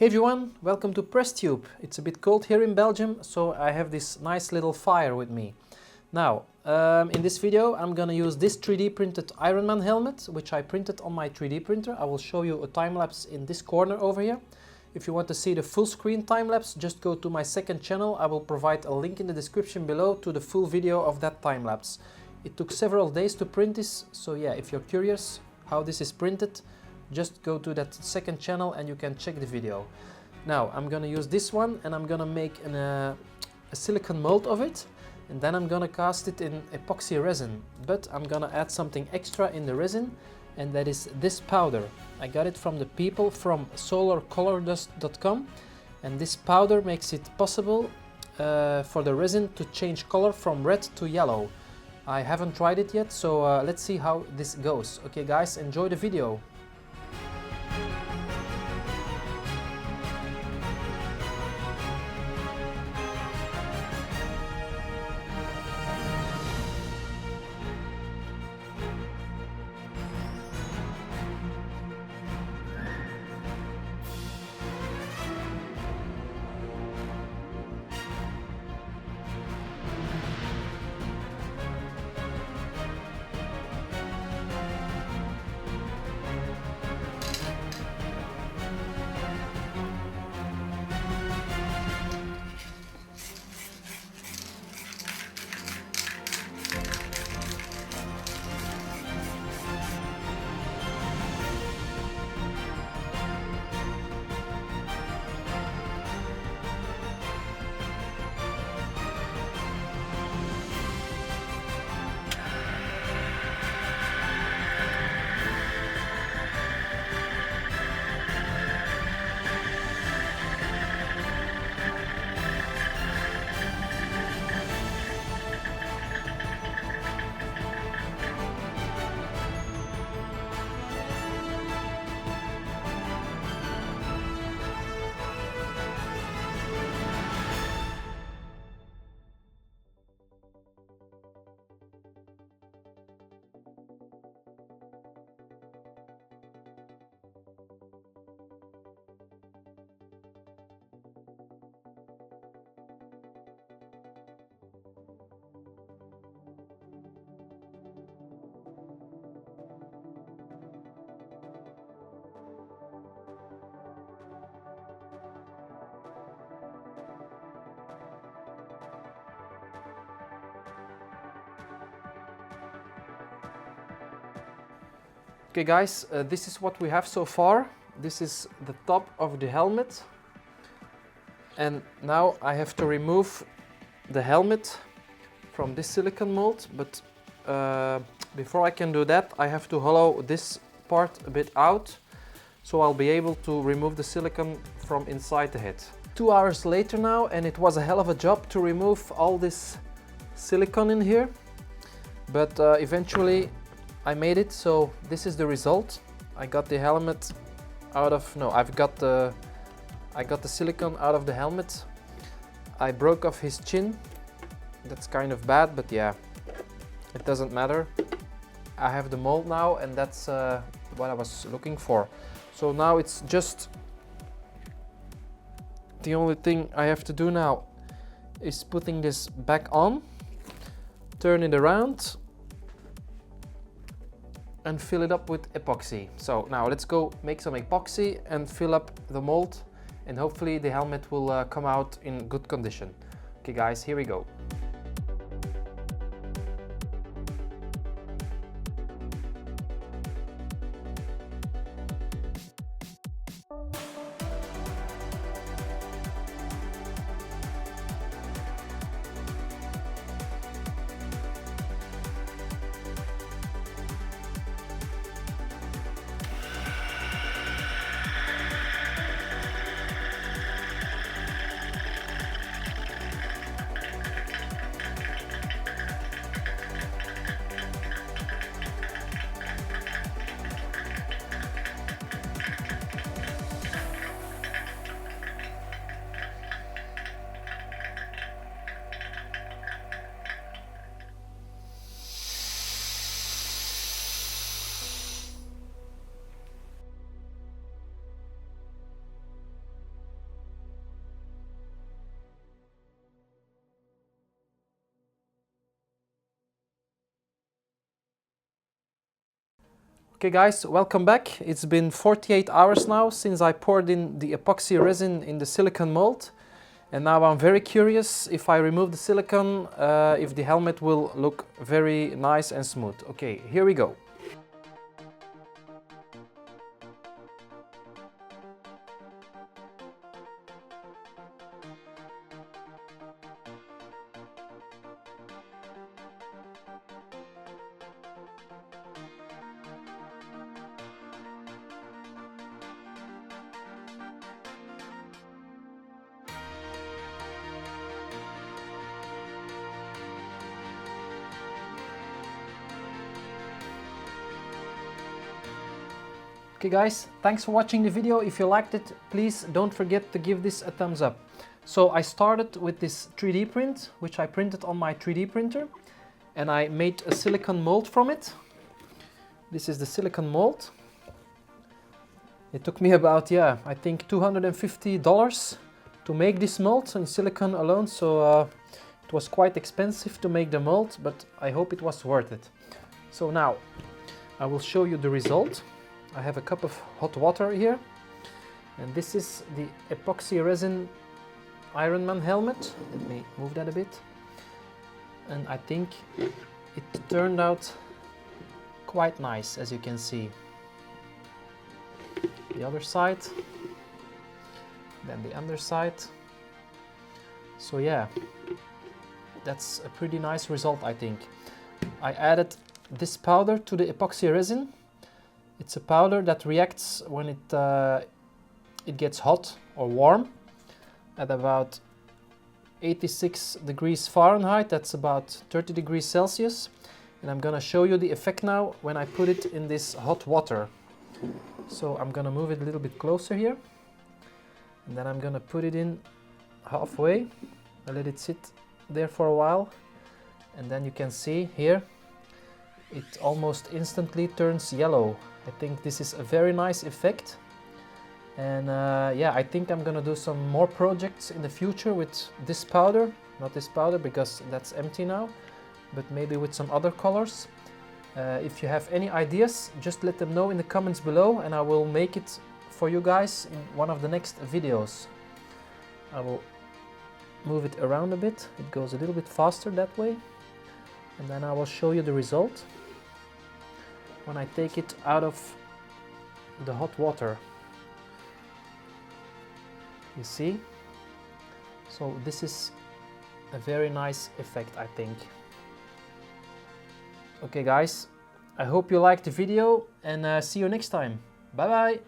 Hey everyone, welcome to PressTube. It's a bit cold here in Belgium, so I have this nice little fire with me. Now, in this video I'm gonna use this 3D printed Iron Man helmet, which I printed on my 3D printer. I will show you a time-lapse in this corner over here. If you want to see the full screen time-lapse, just go to my second channel. I will provide a link in the description below to the full video of that time-lapse. It took several days to print this, so yeah, if you're curious how this is printed, just go to that second channel and you can check the video. Now I'm gonna use this one and I'm gonna make a silicone mold of it, and then I'm gonna cast it in epoxy resin. But I'm gonna add something extra in the resin, and that is this powder. I got it from the people from solarcolordust.com, and this powder makes it possible for the resin to change color from red to yellow. I haven't tried it yet, so let's see how this goes. Okay guys, enjoy the video. Okay guys, this is what we have so far. This is the top of the helmet. And now I have to remove the helmet from this silicone mold, but before I can do that, I have to hollow this part a bit out, so I'll be able to remove the silicone from inside the head. 2 hours later now, and it was a hell of a job to remove all this silicone in here, but eventually I made it. So this is the result. I got the helmet out of, no, I got the silicone out of the helmet. I broke off his chin. That's kind of bad, but yeah, it doesn't matter. I have the mold now, and that's what I was looking for. So now it's just, the only thing I have to do now is putting this back on, turn it around, and fill it up with epoxy. So now let's go make some epoxy and fill up the mold, and hopefully the helmet will come out in good condition. Okay guys, here we go. Okay guys, welcome back. It's been 48 hours now since I poured in the epoxy resin in the silicone mold. And now I'm very curious if I remove the silicone, if the helmet will look very nice and smooth. Okay, here we go. Okay guys, thanks for watching the video. If you liked it, please don't forget to give this a thumbs up. So I started with this 3D print, which I printed on my 3D printer, and I made a silicone mold from it. This is the silicone mold. It took me about, I think $250 to make this mold in silicone alone, so it was quite expensive to make the mold, but I hope it was worth it. So now I will show you the result. I have a cup of hot water here, and this is the epoxy resin Iron Man helmet. Let me move that a bit. And I think it turned out quite nice, as you can see. The other side, then the underside. So yeah, that's a pretty nice result, I think. I added this powder to the epoxy resin. It's a powder that reacts when it gets hot or warm at about 86 degrees Fahrenheit. That's about 30 degrees Celsius. And I'm gonna show you the effect now when I put it in this hot water. So I'm gonna move it a little bit closer here. And then I'm gonna put it in halfway. I let it sit there for a while. And then you can see here, it almost instantly turns yellow. I think this is a very nice effect, and yeah, I think I'm gonna do some more projects in the future with this powder. Not this powder because that's empty now, but maybe with some other colors. If you have any ideas, just let them know in the comments below, and I will make it for you guys in one of the next videos. I will move it around a bit. It goes a little bit faster that way, and then I will show you the result when I take it out of the hot water. You see? So this is a very nice effect, I think. Okay guys, I hope you liked the video, and see you next time. Bye bye!